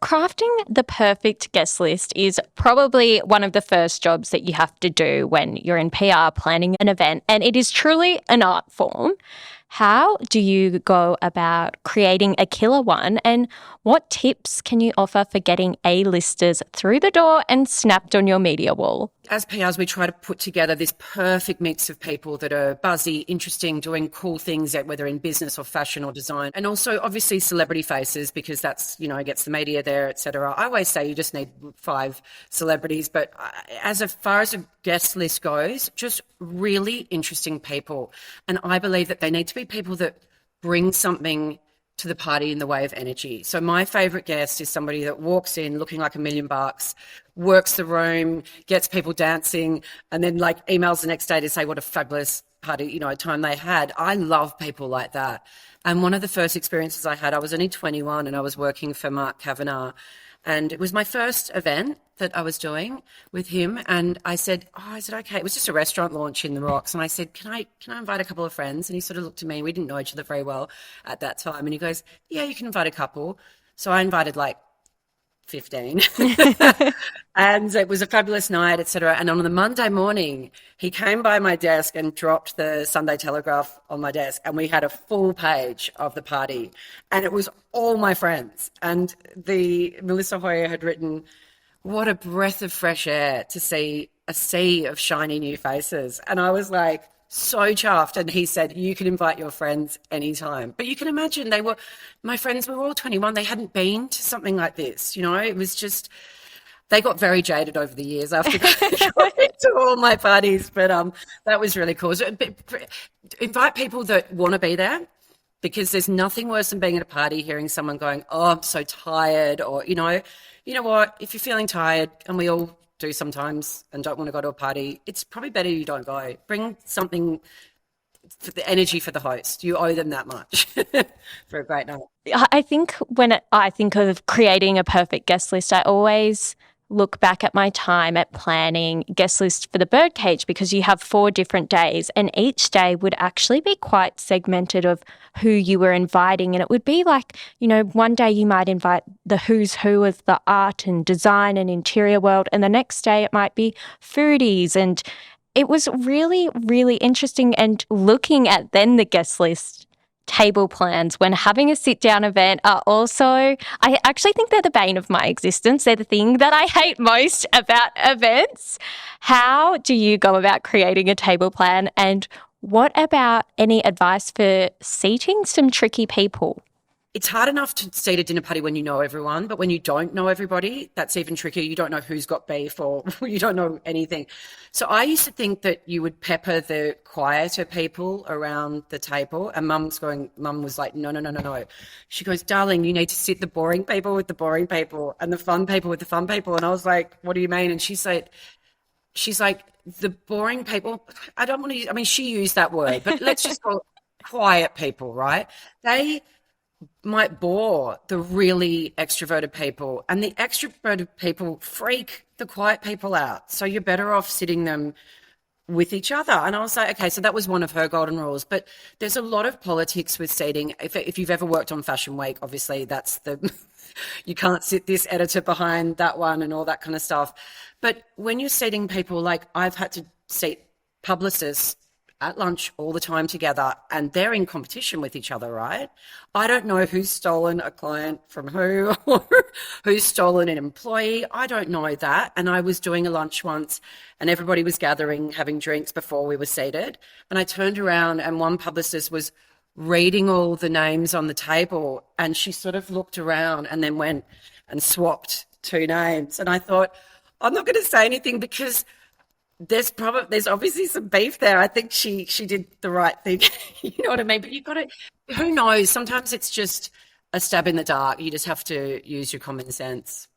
crafting the perfect guest list is probably one of the first jobs that you have to do when you're in PR planning an event, and it is truly an art form. How do you go about creating a killer one, and what tips can you offer for getting A-listers through the door and snapped on your media wall? As PRs, we try to put together this perfect mix of people that are buzzy, interesting, doing cool things, whether in business or fashion or design. And also, obviously, celebrity faces, because that's, gets the media there, etc. I always say you just need 5 celebrities. But as far as a guest list goes, just really interesting people. And I believe that they need to be people that bring something to the party in the way of energy. So my favorite guest is somebody that walks in looking like $1 million, works the room, gets people dancing, and then emails the next day to say what a fabulous party, time they had. I love people like that. And one of the first experiences I had, I was only 21 and I was working for Mark Kavanagh, and it was my first event that I was doing with him. And I said, is it okay? It was just a restaurant launch in the Rocks. And I said, can I invite a couple of friends? And he sort of looked at me. We didn't know each other very well at that time. And he goes, yeah, you can invite a couple. So I invited 15. And it was a fabulous night, etc. And on the Monday morning, he came by my desk and dropped the Sunday Telegraph on my desk, and we had a full page of the party, and it was all my friends. And Melissa Hoyer had written, what a breath of fresh air to see a sea of shiny new faces. And I was so chuffed. And he said, you can invite your friends anytime. But you can imagine my friends were all 21. They hadn't been to something like this. It was just, they got very jaded over the years after going to all my parties. But that was really cool. So, invite people that want to be there, because there's nothing worse than being at a party, hearing someone going, I'm so tired, or, you know what, if you're feeling tired, and we all do sometimes, and don't want to go to a party, it's probably better you don't go. Bring something for the energy for the host. You owe them that much for a great night. I think when I think of creating a perfect guest list, I always look back at my time at planning guest list for the Birdcage, because you have 4 different days, and each day would actually be quite segmented of who you were inviting. And it would be one day you might invite the who's who of the art and design and interior world, and the next day it might be foodies. And it was really, really interesting. And looking at then the guest list table plans when having a sit-down event are also, I actually think they're the bane of my existence. They're the thing that I hate most about events. How do you go about creating a table plan, and what about any advice for seating some tricky people? It's hard enough to seat a dinner party when you know everyone, but when you don't know everybody, that's even trickier. You don't know who's got beef, or you don't know anything. So I used to think that you would pepper the quieter people around the table, and Mum was like, no. She goes, darling, you need to sit the boring people with the boring people and the fun people with the fun people. And I was like, what do you mean? And she's like, the boring people, I don't want to use, she used that word, but let's just call it quiet people, right? They might bore the really extroverted people, and the extroverted people freak the quiet people out. So you're better off sitting them with each other. And I was like, okay, so that was one of her golden rules. But there's a lot of politics with seating. If you've ever worked on Fashion Week, obviously that's you can't sit this editor behind that one and all that kind of stuff. But when you're seating people, I've had to seat publicists at lunch all the time together, and they're in competition with each other, right? I don't know who's stolen a client from who, or who's stolen an employee. I don't know that. And I was doing a lunch once, and everybody was gathering, having drinks before we were seated. And I turned around, and one publicist was reading all the names on the table, and she sort of looked around and then went and swapped 2 names. And I thought, I'm not going to say anything, because there's obviously some beef there. I think she did the right thing. You know what I mean? But you've got to, who knows? Sometimes it's just a stab in the dark. You just have to use your common sense.